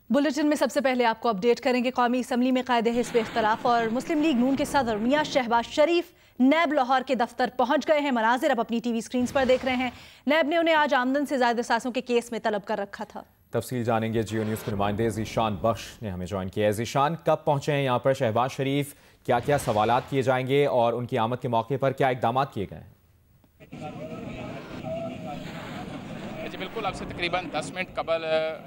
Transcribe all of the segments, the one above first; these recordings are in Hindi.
बुलेटिन में सबसे पहले आपको अपडेट करेंगे। कौमी असम्बली में कायदे हिस्ब इख्तलाफ और मुस्लिम लीग नून के सदर मियां शहबाज शरीफ नैब लाहौर के दफ्तर पहुंच गए हैं। मनाजिर अब अपनी टीवी स्क्रीन पर देख रहे हैं। नैब ने उन्हें आज आमदन से ज्यादा सासों के केस में तलब कर रखा था। तफसील जानेंगे। जियो न्यूज़ के नुमाइंदे ज़ीशान बख्श ने हमें ज्वाइन किया है। ज़ीशान, कब पहुंचे हैं यहाँ पर शहबाज शरीफ, क्या क्या सवालात किए जाएंगे और उनकी आमद के मौके पर क्या इकदाम किए गए हैं? जी बिल्कुल, अब से तकरीबन 10 मिनट कबल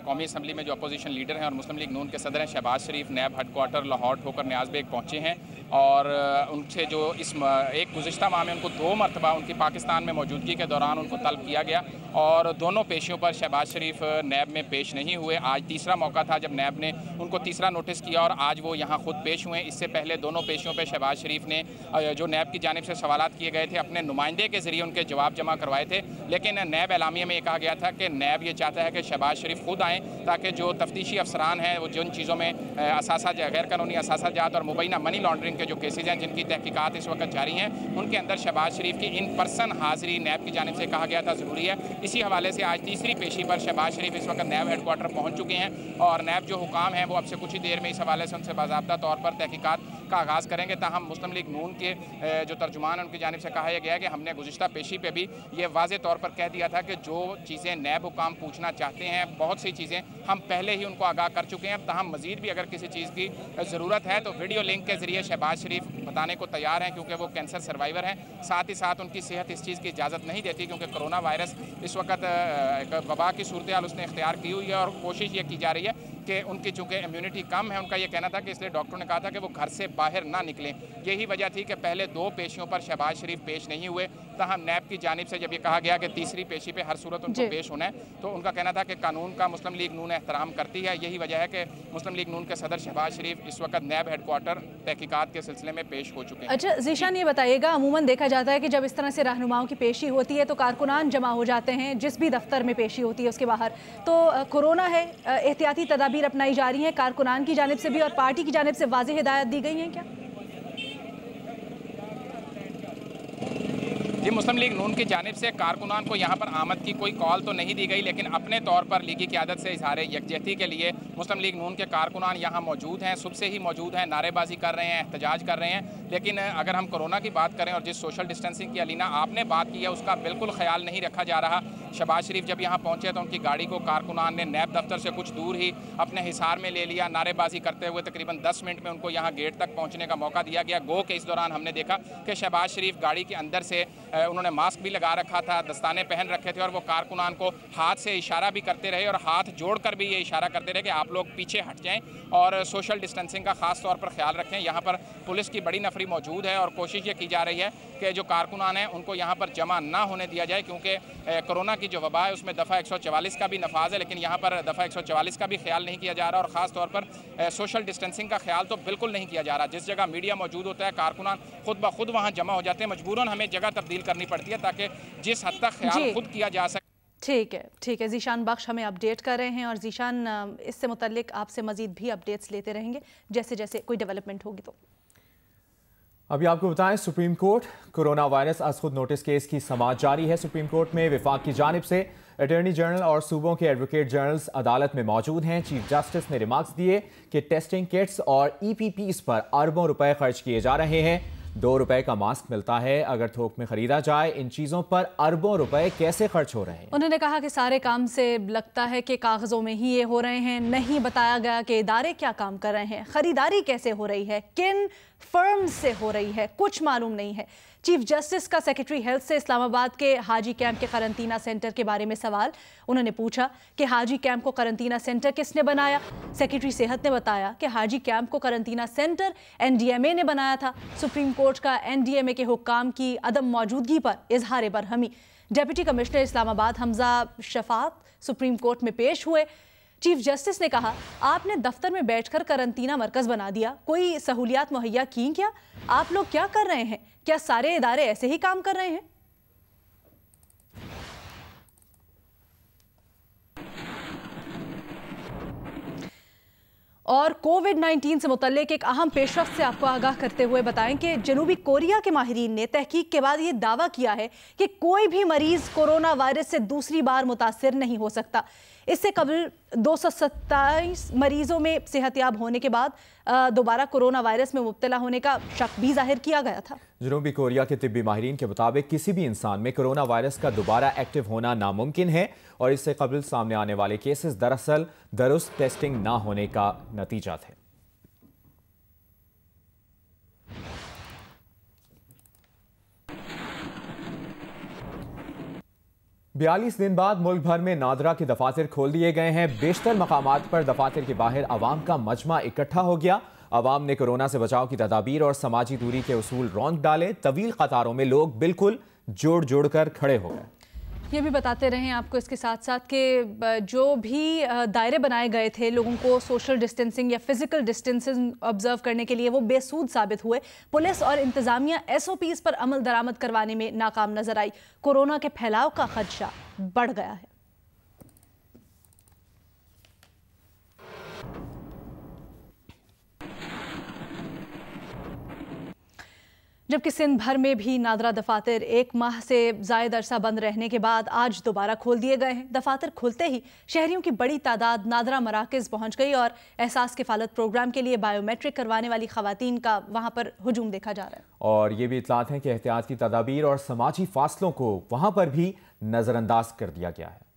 कौमी असम्बली में जो अपोजिशन लीडर हैं और मुस्लिम लीग नून के सदर हैं शहबाज शरीफ नैब हेडक्वार्टर लाहौर ठोकर न्याज बेग पहुँचे हैं और उनसे जो इस एक गुज़िश्ता माह में उनको 2 मरतबा उनकी पाकिस्तान में मौजूदगी के दौरान उनको तलब किया गया और दोनों पेशियों पर शहबाज शरीफ नैब में पेश नहीं हुए। आज तीसरा मौका था जब नैब ने उनको तीसरा नोटिस किया और आज वो यहाँ खुद पेश हुए। इससे पहले दोनों पेशियों पर शहबाज शरीफ ने जो नैब की जानिब से सवालात किए गए थे अपने नुमाइंदे के ज़रिए उनके जवाब जमा करवाए थे, लेकिन नैब एलामिया में ये कहा गया था कि नैब ये चाहता है कि शहबाज शरीफ खुद आएँ ताकि जो तफ्तीशी अफसरान हैं वो जिन चीज़ों में गैर कानूनी असासाजात और मुबैना मनी लॉन्ड्रिंग के जो केसेज हैं जिनकी तहकीकात इस वक्त जारी हैं, उनके अंदर शहबाज शरीफ की इन पर्सन हाज़िरी नैब की जानिब से कहा गया था ज़रूरी है। इसी हवाले से आज तीसरी पेशी पर शहबाज शरीफ इस वक्त नैब हेडक्वार्टर पहुँच चुके हैं और नैब जो हुकाम हैं वो अब से कुछ ही देर में इस हवाले से उनसे बाज़ाब्ता तौर पर तहकीकात का आगाज़ करेंगे। ताहम मुस्लिम लीग नून के जो तर्जुमान हैं उनकी जानिब से कहा गया है कि हमने गुज़िश्ता पेशी पे भी ये वाज़े तौर पर कह दिया था कि जो चीज़ें नैब हुकाम पूछना चाहते हैं, बहुत सी चीज़ें हम पहले ही उनको आगाह कर चुके हैं। ताहम मज़ीद भी अगर किसी चीज़ की ज़रूरत है तो वीडियो लिंक के ज़रिए शहबाज शरीफ बताने को तैयार हैं, क्योंकि वो कैंसर सर्वाइवर हैं। साथ ही साथ उनकी सेहत इस चीज़ की इजाज़त नहीं देती, क्योंकि कोरोना वायरस इस वक्त एक वबा की सूरत हाल उसने इख्तियार की हुई है और कोशिश ये की जा रही है कि उनकी चूँकि इम्यूनिटी कम है, उनका ये कहना था कि इसलिए डॉक्टरों ने कहा था कि वो घर से बाहर ना निकलें। यही वजह थी कि पहले 2 पेशियों पर शहबाज शरीफ पेश नहीं हुए। ताहम नैब की जानिब से जब ये कहा गया कि तीसरी पेशी पे हर सूरत उनको पेश होना है, तो उनका कहना था कि कानून का मुस्लिम लीग नून एहतराम करती है। यही वजह है कि मुस्लिम लीग नून के सदर शहबाज शरीफ इस वक्त नैब हेडक्वार्टर तहकीकात के सिलसिले में पेश हो चुके हैं। अच्छा ज़ीशान, ये बताइएगा, अमूमन देखा जाता है कि जब इस तरह से रहनुमाओं की पेशी होती है तो कारकुनान जमा हो जाते हैं जिस भी दफ्तर में पेशी होती है उसके बाहर। तो कोरोना है, एहतियाती तदाबीर अपनाई जा रही हैं कारकुनान की जानिब से भी और पार्टी की जानिब से वाज़ेह हिदायत दी गई हैं क्या? जी, मुस्लिम लीग नून की जानिब से कारकुनान को यहाँ पर आमद की कोई कॉल तो नहीं दी गई, लेकिन अपने तौर पर लीगी क़यादत से इज़हार यकजहती के लिए मुस्लिम लीग नून के कारकुनान यहाँ मौजूद हैं, सुबह से ही मौजूद हैं, नारेबाजी कर रहे हैं, एहतजाज कर रहे हैं। लेकिन अगर हम कोरोना की बात करें और जिस सोशल डिस्टेंसिंग की अलीना आपने बात की है उसका बिल्कुल ख्याल नहीं रखा जा रहा। शहबाज शरीफ जब यहाँ पहुँचे तो उनकी गाड़ी को कारकुनान ने नैब दफ्तर से कुछ दूर ही अपने हिसार में ले लिया। नारेबाजी करते हुए तकरीबन 10 मिनट में उनको यहाँ गेट तक पहुँचने का मौका दिया गया। गो के इस दौरान हमने देखा कि शहबाज शरीफ गाड़ी के अंदर से उन्होंने मास्क भी लगा रखा था, दस्ताने पहन रखे थे और वो कारकुनान को हाथ से इशारा भी करते रहे और हाथ जोड़कर भी ये इशारा करते रहे कि आप लोग पीछे हट जाएं और सोशल डिस्टेंसिंग का ख़ास तौर पर ख्याल रखें। यहाँ पर पुलिस की बड़ी नफरी मौजूद है और कोशिश ये की जा रही है कि जो कारकुनान हैं उनको यहाँ पर जमा ना होने दिया जाए, क्योंकि कोरोना की जो वबा है उसमें दफ़ा 144 का भी नफाज है, लेकिन यहाँ पर दफ़ा 144 का भी ख्याल नहीं किया जा रहा और ख़ास तौर पर सोशल डिस्टेंसिंग का ख्याल तो बिल्कुल नहीं किया जा रहा। जिस जगह मीडिया मौजूद होता है कारकुनान खुद ब खुद वहाँ जमा हो जाते हैं। मजबूरन हमें जगह तब्दील करनी पड़ती है ताकि जिस हद तक ख्याल खुद किया जा सके। ठीक है। ज़ीशान बख्श हमें अपडेट कर रहे हैं और ज़ीशान, इससे मुतल्लिक आपसे मज़ीद भी अपडेट्स लेते रहेंगे जैसे जैसे कोई डेवलपमेंट होगी। तो अभी आपको बताएं, सुप्रीम कोर्ट कोरोना वायरस अज खुद नोटिस केस की समाअत जारी है। सुप्रीम कोर्ट में विफाक की जानिब से अटॉर्नी जनरल और सूबों के एडवोकेट जनरल्स अदालत में मौजूद हैं। चीफ जस्टिस ने रिमार्क्स दिए कि टेस्टिंग किट्स और EPPs पर अरबों रुपए खर्च किए जा रहे हैं। 2 रुपए का मास्क मिलता है, अगर थोक में खरीदा जाए, इन चीज़ों पर अरबों रुपए कैसे खर्च हो रहे हैं? उन्होंने कहा कि सारे काम से लगता है कि कागजों में ही ये हो रहे हैं, नहीं बताया गया कि इदारे क्या काम कर रहे हैं, खरीदारी कैसे हो रही है, किन फर्म से हो रही है, कुछ मालूम नहीं है। चीफ जस्टिस का सेक्रेटरी हेल्थ से इस्लामाबाद के हाजी कैंप के करंतना सेंटर के बारे में सवाल। उन्होंने पूछा कि हाजी कैंप को करंतना सेंटर किसने बनाया। सेक्रेटरी सेहत ने बताया कि हाजी कैंप को करंतना सेंटर NDMA ने बनाया था। सुप्रीम कोर्ट का NDMA के हुक्काम की अदम मौजूदगी पर इजहार बरहमी। Deputy commissioner Islamabad Hamza Shafaat supreme court में पेश हुए। चीफ जस्टिस ने कहा, आपने दफ्तर में बैठकर करंतना मरकज बना दिया, कोई सहूलियात मुहैया की क्या? आप लोग क्या कर रहे हैं? क्या सारे इदारे ऐसे ही काम कर रहे हैं? और कोविड-19 से मुतल्लिक एक अहम पेशरफ्त से आपको आगाह करते हुए बताएं कि जनूबी कोरिया के माहिरीन ने तहकीक के बाद ये दावा किया है कि कोई भी मरीज कोरोना वायरस से दूसरी बार मुतासिर नहीं हो सकता। इससे कबल 227 मरीजों में सेहतयाब होने के बाद दोबारा कोरोना वायरस में मुब्तला होने का शक भी जाहिर किया गया था। जनूबी कोरिया के तिब्बी माहिरीन के मुताबिक किसी भी इंसान में कोरोना वायरस का दोबारा एक्टिव होना नामुमकिन है और इससे कबल सामने आने वाले केसेस दरअसल दुरुस्त टेस्टिंग ना होने का नतीजा थे। बयालीस दिन बाद मुल्क भर में नादरा के दफातर खोल दिए गए हैं। बेशतर मकामात पर दफातर के बाहर आवाम का मजमा इकट्ठा हो गया। आवाम ने कोरोना से बचाव की तदाबीर और समाजी दूरी के उसूल रौंद डाले। तवील कतारों में लोग बिल्कुल जोड़ जोड़ कर खड़े हो गए। ये भी बताते रहें आपको इसके साथ साथ कि जो भी दायरे बनाए गए थे लोगों को सोशल डिस्टेंसिंग या फिजिकल डिस्टेंसिंग ऑब्जर्व करने के लिए, वो बेसूद साबित हुए। पुलिस और इंतजामिया SOPs पर अमल दरामद करवाने में नाकाम नजर आई। कोरोना के फैलाव का खदशा बढ़ गया है। जबकि सिंध भर में भी नादरा दफातर 1 माह से जायद अरसा बंद रहने के बाद आज दोबारा खोल दिए गए हैं। दफातर खुलते ही शहरियों की बड़ी तादाद नादरा मराकज़ पहुंच गई और एहसास किफालत प्रोग्राम के लिए बायोमेट्रिक करवाने वाली खवातीन का वहां पर हुजूम देखा जा रहा है। और ये भी इतलात हैं कि एहतियात की तदाबीर और समाजी फासलों को वहां पर भी नजरअंदाज कर दिया गया है।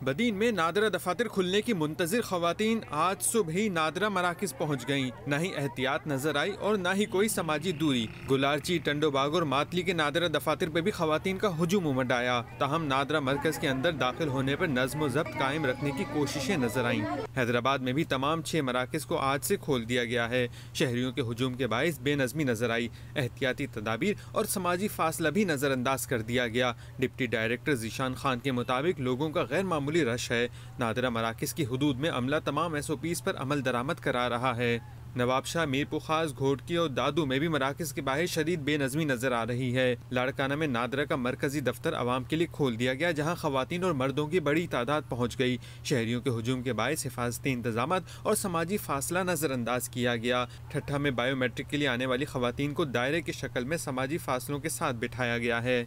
बदीन में नादरा दफातर खुलने की मुंतजिर खवातीन आज सुबह ही नादरा मराकिज पहुँच गयीं। न ही एहतियात नजर आई और न ही कोई समाजी दूरी। गुलारची, टंडोबाग और मातली के नादरा दफातर पे भी खवातीन का हुजूम उमड़ आया। ताहम नादरा मरकज के अंदर दाखिल होने पर नज्म व ज़ब्त कायम रखने की कोशिशें नजर आईं। हैदराबाद में भी तमाम 6 मराकिज को आज से खोल दिया गया है। शहरियों के हुजूम के बाइस बेनज़मी नजर आई। एहतियाती तदाबीर और समाजी फासला भी नजरअंदाज कर दिया गया। डिप्टी डायरेक्टर जीशान खान के मुताबिक लोगों का गैर मामूली रश है। नादरा मराकिज की हुदूद में अमला तमाम SOPs पर अमल दरामद करा रहा है। नवाबशाह, मीरपुखास, घोटकी और दादू में भी मराकिज के बाहर शदीद बेनज़मी नजर आ रही है। लाड़काना में नादरा का मरकजी दफ्तर आवाम के लिए खोल दिया गया, जहां खवातीन और मर्दों की बड़ी तादाद पहुंच गई। शहरियों के हुजूम के बायस हिफाजती इंतजाम और समाजी फासला नजरअंदाज किया गया। ठट्ठा में बायोमेट्रिक के लिए आने वाली खवातीन को दायरे की शक्ल में समाजी फासलों के साथ बिठाया गया है।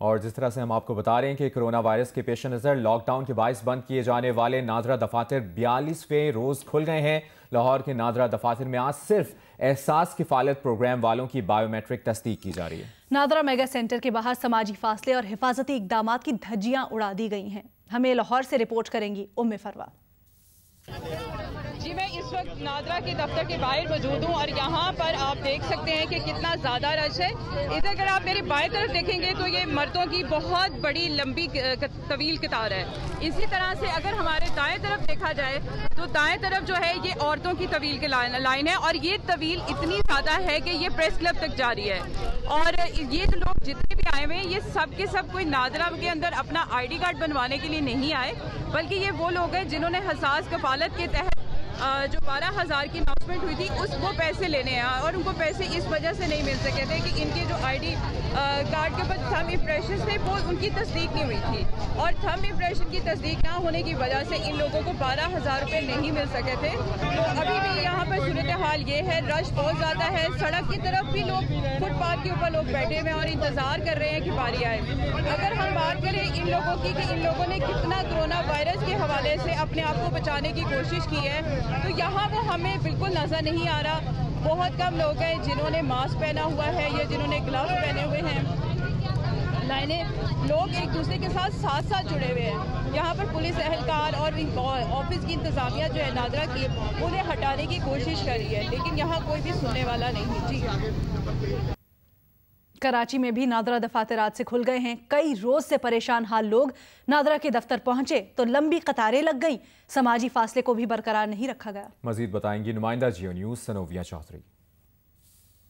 और जिस तरह से हम आपको बता रहे हैं कि कोरोना वायरस के पेश नज़र लॉकडाउन के बायस बंद किए जाने वाले नादरा दफातर 42वें रोज़ खुल गए हैं। लाहौर के नादरा दफातर में आज सिर्फ एहसास किफालत प्रोग्राम वालों की बायोमेट्रिक तस्दीक की जा रही है। नादरा मेगा सेंटर के बाहर समाजी फासले और हिफाजती इकदाम की धज्जियां उड़ा दी गई हैं। हमें लाहौर से रिपोर्ट करेंगी उम्मे फरवा। जी, मैं इस वक्त नादरा के दफ्तर के बाहर मौजूद हूँ और यहाँ पर आप देख सकते हैं कि कितना ज़्यादा रश है। इधर अगर आप मेरे बाएं तरफ देखेंगे तो ये मर्दों की बहुत बड़ी लंबी तवील कतार है। इसी तरह से अगर हमारे दाएं तरफ देखा जाए तो दाएं तरफ जो है ये औरतों की तवील की लाइन है और ये तवील इतनी ज़्यादा है कि ये प्रेस क्लब तक जा रही है। और ये जो लोग जितने भी आए हुए हैं ये सब के सब कोई नादरा के अंदर अपना ID कार्ड बनवाने के लिए नहीं आए, बल्कि ये वो लोग हैं जिन्होंने हसास कफालत के तहत जो 12,000 की अनाउंसमेंट हुई थी उसको पैसे लेने हैं और उनको पैसे इस वजह से नहीं मिल सके थे कि इनके जो ID कार्ड के ऊपर थंब इम्प्रेशन थे वो उनकी तस्दीक नहीं हुई थी और थंब इम्प्रेशन की तस्दीक ना होने की वजह से इन लोगों को 12,000 रुपये नहीं मिल सके थे। तो अभी भी यहाँ पर सूरत हाल ये है, रश बहुत ज़्यादा है। सड़क की तरफ भी लोग, फुटपाथ के ऊपर लोग बैठे हुए हैं और इंतज़ार कर रहे हैं कि बारी आए। अगर हम बात करें इन लोगों की कि इन लोगों ने कितना कोरोना वायरस के हवाले से अपने आप को बचाने की कोशिश की है, तो यहाँ वो हमें बिल्कुल नजर नहीं आ रहा। बहुत कम लोग हैं जिन्होंने मास्क पहना हुआ है या जिन्होंने ग्लव्स पहने हुए हैं। लाइनें, लोग एक दूसरे के साथ साथ जुड़े हुए हैं। यहाँ पर पुलिस एहलकार और ऑफिस की इंतजामिया जो है नादरा की, उन्हें हटाने की कोशिश कर रही है, लेकिन यहाँ कोई भी सुनने वाला नहीं। जी, कराची में भी नादरा दफातर आज से खुल गए हैं। कई रोज से परेशान हाल लोग नादरा के दफ्तर पहुंचे तो लंबी कतारें लग गईं। समाजी फासले को भी बरकरार नहीं रखा गया। मजीद बताएंगी नुमाइंदा जियो न्यूज सनोविया चौधरी।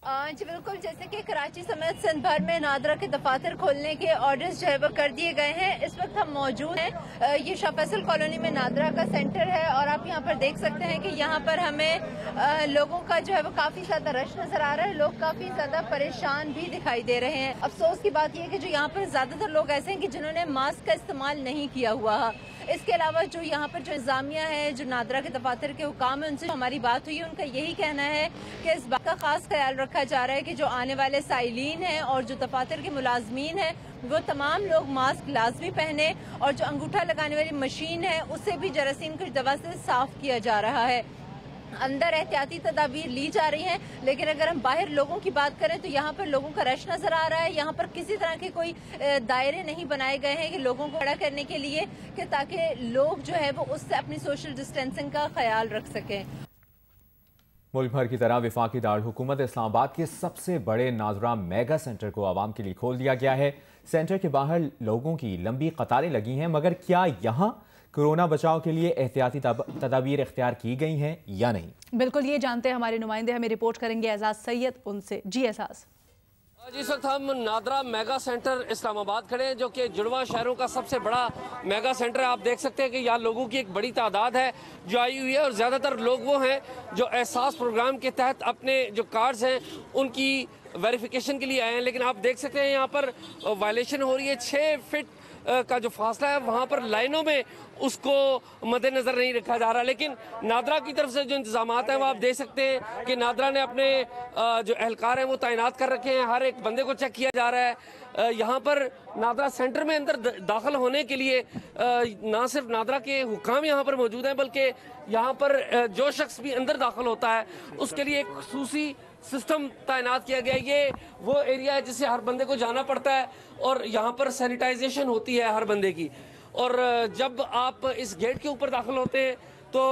जी बिल्कुल, जैसे कि कराची समेत सिंध भर में नादरा के दफातर खोलने के ऑर्डर्स जो है वो कर दिए गए हैं। इस वक्त हम मौजूद हैं, ये शाह फैसल कॉलोनी में नादरा का सेंटर है और आप यहाँ पर देख सकते हैं कि यहाँ पर हमें लोगों का जो है वो काफी ज्यादा रश नजर आ रहा है। लोग काफी ज्यादा परेशान भी दिखाई दे रहे हैं। अफसोस की बात यह है कि जो यहाँ पर ज्यादातर लोग ऐसे हैं कि जिन्होंने मास्क का इस्तेमाल नहीं किया हुआ है। इसके अलावा जो यहाँ पर जो इंतजामिया है, जो नादरा के दफातर के हुकाम है, उनसे हमारी बात हुई है, उनका यही कहना है कि इस बात का खास ख्याल रखा जा रहा है कि जो आने वाले साइलीन हैं और जो दफातर के मुलाजमीन हैं वो तमाम लोग मास्क लाजमी पहने और जो अंगूठा लगाने वाली मशीन है उसे भी जरासीम की दवा से साफ किया जा रहा है। अंदर एहतियाती तदाबीर ली जा रही हैं, लेकिन अगर हम बाहर लोगों की बात करें तो यहाँ पर लोगों का रश नजर आ रहा है। यहाँ पर किसी तरह के कोई दायरे नहीं बनाए गए हैं कि लोगों को खड़ा करने के लिए, कि ताकि लोग जो है वो उससे अपनी सोशल डिस्टेंसिंग का ख्याल रख सकें। मुल्क भर की तरह वफाकी दारुल हुकूमत इस्लामाबाद के सबसे बड़े नादरा मेगा सेंटर को आवाम के लिए खोल दिया गया है। सेंटर के बाहर लोगों की लंबी कतारें लगी हैं, मगर क्या यहाँ कोरोना बचाव के लिए एहतियाती तदाबीर इख्तियार की गई हैं या नहीं? बिल्कुल, ये जानते हैं हमारे नुमाइंदे, हमें रिपोर्ट करेंगे एजाज सैयद उनसे। जी एजाज। इस वक्त हम नादरा मेगा सेंटर इस्लामाबाद खड़े हैं, जो कि जुड़वा शहरों का सबसे बड़ा मेगा सेंटर है। आप देख सकते हैं कि यहाँ लोगों की एक बड़ी तादाद है जो आई हुई है, और ज़्यादातर लोग वो हैं जो एहसास प्रोग्राम के तहत अपने जो कार्ड्स हैं उनकी वेरिफिकेशन के लिए आए हैं। लेकिन आप देख सकते हैं यहाँ पर वायलेशन हो रही है। 6 फीट का जो फासला है वहाँ पर लाइनों में उसको मद्देनजर नहीं रखा जा रहा। लेकिन नादरा की तरफ से जो इंतजामात हैं वो आप देख सकते हैं कि नादरा ने अपने जो एहलकार हैं वो तैनात कर रखे हैं। हर एक बंदे को चेक किया जा रहा है। यहाँ पर नादरा सेंटर में अंदर दाखिल होने के लिए ना सिर्फ नादरा के हुकाम यहाँ पर मौजूद हैं, बल्कि यहाँ पर जो शख्स भी अंदर दाखिल होता है उसके लिए एक खुसूसी सिस्टम तैनात किया गया है। ये वो एरिया है जिससे हर बंदे को जाना पड़ता है, और यहाँ पर सैनिटाइजेशन होती है हर बंदे की। और जब आप इस गेट के ऊपर दाखिल होते हैं तो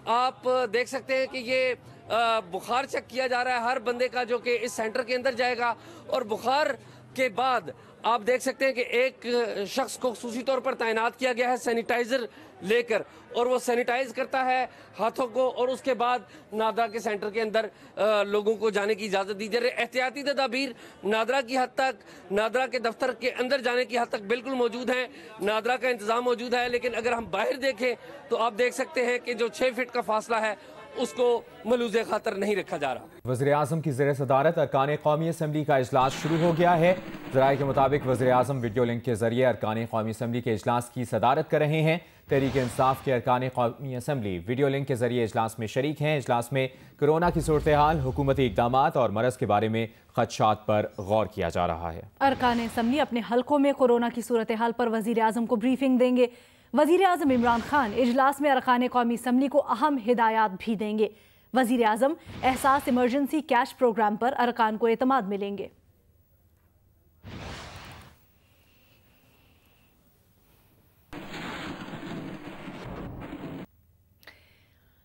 आप देख सकते हैं कि ये बुखार चेक किया जा रहा है हर बंदे का जो कि इस सेंटर के अंदर जाएगा। और बुखार के बाद आप देख सकते हैं कि एक शख्स को खुसूसी तौर पर तैनात किया गया है सैनिटाइजर लेकर, और वो सैनिटाइज करता है हाथों को, और उसके बाद नादरा के सेंटर के अंदर लोगों को जाने की इजाज़त दी जा रही है। एहतियाती तदाबीर नादरा की हद तक, नादरा के दफ्तर के अंदर जाने की हद तक बिल्कुल मौजूद है। नादरा का इंतज़ाम मौजूद है, लेकिन अगर हम बाहर देखें तो आप देख सकते हैं कि जो 6 फीट का फासला है उसको मलूज़े खातर नहीं रखा जा रहा। वज़ीर आज़म की ज़ेर सदारत अरकान कौमी असम्बली का इजलास शुरू हो गया है। ज़राए के मुताबिक वज़ीर आज़म वीडियो लिंक के जरिए अरकान कौमी असम्बली के इजलास की सदारत कर रहे हैं। तहरीक इंसाफ के अरकान कौमी असम्बली वीडियो लिंक के जरिए इजलास में शरीक हैं। इजलास में कोरोना की सूरत हाल, हुकूमती इक़दामात और मरज़ के बारे में खदशात पर गौर किया जा रहा है। अरकान असम्बली अपने हल्कों में कोरोना की सूरत हाल पर वज़ीर आज़म को ब्रीफिंग देंगे। वज़ीर आज़म इमरान खान इजलास में अरकान कौमी असम्बली को अहम हिदायत भी देंगे। वज़ीर आज़म एहसास इमरजेंसी कैश प्रोग्राम पर अरकान को एतमाद मिलेंगे।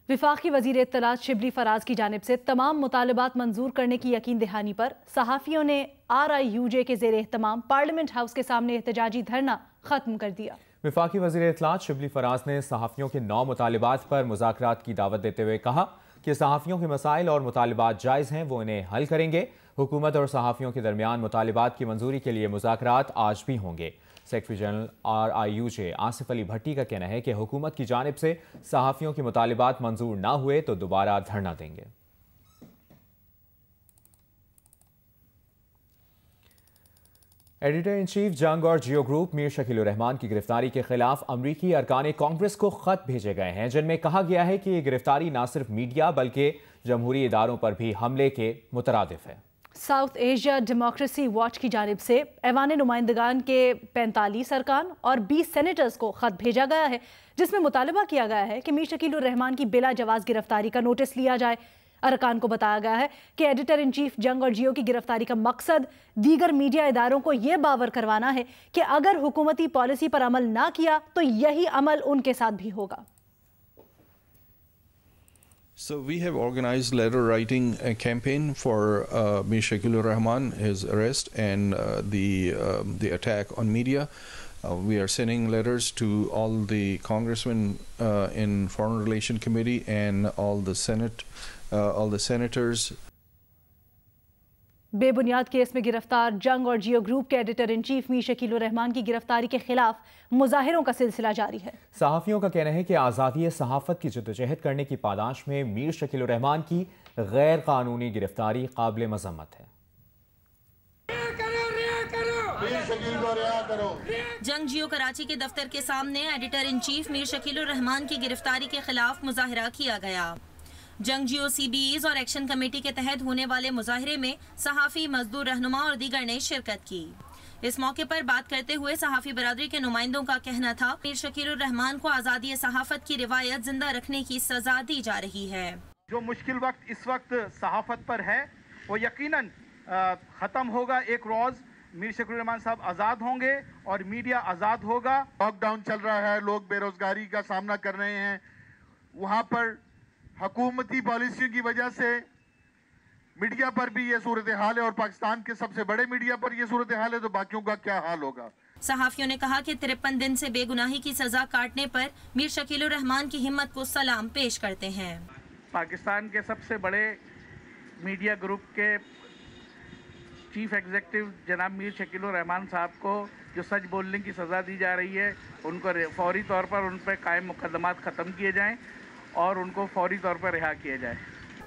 विफाकी वज़ीर इत्तलात शिबली फराज की जानिब से तमाम मुतालबात मंजूर करने की यकीन दहानी पर सहाफ़ियों ने RIUJ के ज़ेर एहतमाम पार्लियामेंट हाउस के सामने एहतजाजी धरना खत्म कर दिया। विफाकी वज़ीर इत्तलात शिबली फराज ने सहाफ़ियों के 9 मुतालबात पर मुज़ाकरात की दावत देते हुए कहा कि सहाफ़ियों के मसाइल और मुतालबात जायज़ हैं, वो इन्हें हल करेंगे। हुकूमत और सहाफ़ियों के दरमियान मुतालबात की मंजूरी के लिए मुज़ाकरात आज भी होंगे। Secretary general RIUJ Asif Ali Bhatti का कहना है कि हुकूमत की जानिब से सहाफ़ियों के मुतालबात मंजूर ना हुए तो दोबारा धरना देंगे। एडिटर इन चीफ जंग और जियो ग्रुप मीर शकील रहमान की गिरफ्तारी के खिलाफ अमरीकी अरकान कांग्रेस को खत भेजे गए हैं, जिनमें कहा गया है कि ये गिरफ्तारी न सिर्फ मीडिया बल्कि जमहूरी इदारों पर भी हमले के मुतरादिफ है। साउथ एशिया डेमोक्रेसी वॉच की जानिब से ऐवान नुमाइंदगान के 45 अरकान और 20 सेनेटर्स को खत भेजा गया है, जिसमें मुतालबा किया गया है कि मीर शकील रहमान की बिला जवाज गिरफ्तारी का नोटिस लिया जाए। अरकान को बताया गया है कि एडिटर इन चीफ जंग और जियो की गिरफ्तारी का मकसद दीगर मीडिया इदारों को यह बावर करवाना है कि अगर हुकूमती पॉलिसी पर अमल ना किया तो यही अमल उनके साथ भी होगा। So we have organized letter writing campaign for Mir Shakil Rahman, his arrest, and the attack on media. We are sending letters to all the congressmen in Foreign Relations Committee and all the senators. बेबुनियाद केस में गिरफ्तार जंग और जियो ग्रुप के editor in chief Mir Shakeel Rahman की गिरफ्तारी के खिलाफ मुजाहिरों का सिलसिला जारी है। सहाफ़ियों का कहना है कि आज़ादी सहाफ़त की जद्दोजहद करने की पादाश में मीर शकील रहमान की गैर कानूनी गिरफ्तारी काबिल मज़म्मत है। शकील को रिहा करो। जंगजियो कराची के दफ्तर के सामने editor in chief Mir Shakilur Rahman की गिरफ्तारी के खिलाफ मुजाहरा किया गया। जंगजियो CBEs और एक्शन कमेटी के तहत होने वाले मुजाहरे में सहाफ़ी, मजदूर रहनुमा और दीगर ने शिरकत की। इस मौके पर बात करते हुए सहाफ़ी बरादरी के नुमाइंदों का कहना था मीर शकीलुर रहमान को आज़ादी सहाफ़त की रिवायत जिंदा रखने की सजा दी जा रही है। जो मुश्किल वक्त इस वक्त सहाफ़त पर है वो यकीनन ख़त्म होगा। एक रोज़ मीर शकीलुर रहमान साहब आज़ाद होंगे और मीडिया आज़ाद होगा। लॉकडाउन चल रहा है, लोग बेरोजगारी का सामना कर रहे हैं, वहाँ पर हुकूमती पॉलिसियों की वजह से मीडिया पर भी ये सूरत हाल है और पाकिस्तान के सबसे बड़े मीडिया पर ये सूरत हाल है, तो बाकियों का क्या हाल होगा। सहाफ़ियों ने कहा कि 53 दिन से बेगुनाही की सजा काटने पर मीर शकीलुर रहमान की हिम्मत को सलाम पेश करते हैं। पाकिस्तान के सबसे बड़े मीडिया ग्रुप के चीफ एग्जीक्यूटिव जनाब मीर शकीलुर रहमान साहब को जो सच बोलने की सज़ा दी जा रही है, उनको फौरी तौर पर उन पर कायम मुकदमात ख़त्म किए जाएं और उनको फौरी तौर पर रिहा किया जाए।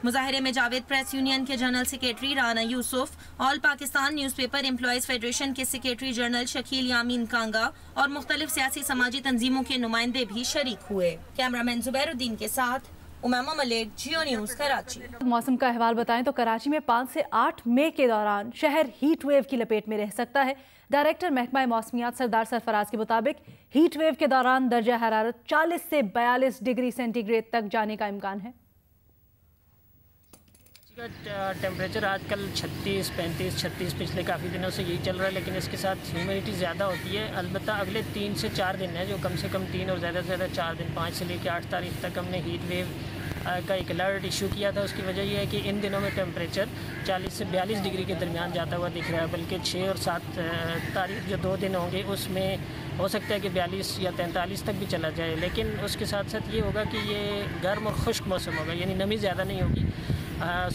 मुजाहरे में जावेद प्रेस यूनियन के general secretary Rana Yusuf, all Pakistan newspaper employees federation के सेक्रेटरी जनरल शकील यामीन कांगा और मुख्तलिफ सियासी समाजी तंजीमों के नुमाइंदे भी शरीक हुए। कैमरामैन जुबैरुद्दीन के साथ उमामा मलिक, जियो न्यूज़, कराची। मौसम का अहवाल बताएं तो कराची में 5 से 8 मई के दौरान शहर हीट वेव की लपेट में रह सकता है। डायरेक्टर महकमा मौसमियात सरदार सरफराज के मुताबिक हीट वेव के दौरान दर्जा हरारत 40 से 42 डिग्री सेंटीग्रेड तक जाने का इम्कान है। टेम्परेचर आजकल 36, 35, 36 पिछले काफ़ी दिनों से यही चल रहा है, लेकिन इसके साथ ह्यूमिडिटी ज़्यादा होती है। अलबत्ता अगले 3 से 4 दिन है जो कम से कम 3 और ज़्यादा से ज़्यादा 4 दिन, 5 से लेकर 8 तारीख तक हमने हीट वेव का एक अलर्ट इशू किया था। उसकी वजह यह है कि इन दिनों में टेम्परेचर 40 से 42 डिग्री के दरमियान जाता हुआ दिख रहा है, बल्कि 6 और 7 तारीख जो 2 दिन होंगे उसमें हो सकता है कि 42 या 43 तक भी चला जाए। लेकिन उसके साथ साथ ये होगा कि ये गर्म और खुश्क मौसम होगा, यानी नमी ज़्यादा नहीं होगी।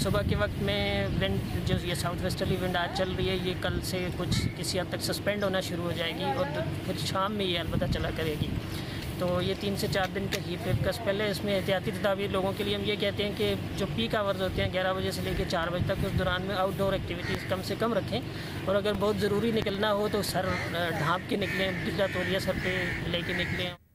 सुबह के वक्त में विंड जो ये साउथ वेस्टर्ली विंड आज चल रही है, ये कल से कुछ किसी हद तक सस्पेंड होना शुरू हो जाएगी और फिर शाम में ये अलबत्ता चला करेगी। तो ये 3 से 4 दिन का हीट वेव का स्पेल है। इसमें एहतियाती तदाबीर लोगों के लिए हम ये कहते हैं कि जो पीक आवर्स होते हैं 11 बजे से लेकर 4 बजे तक, उस दौरान में आउटडोर एक्टिविटीज़ कम से कम रखें और अगर बहुत ज़रूरी निकलना हो तो सर ढाँप के निकलें, गिद्दा तौलिया सर पे लेके निकलें।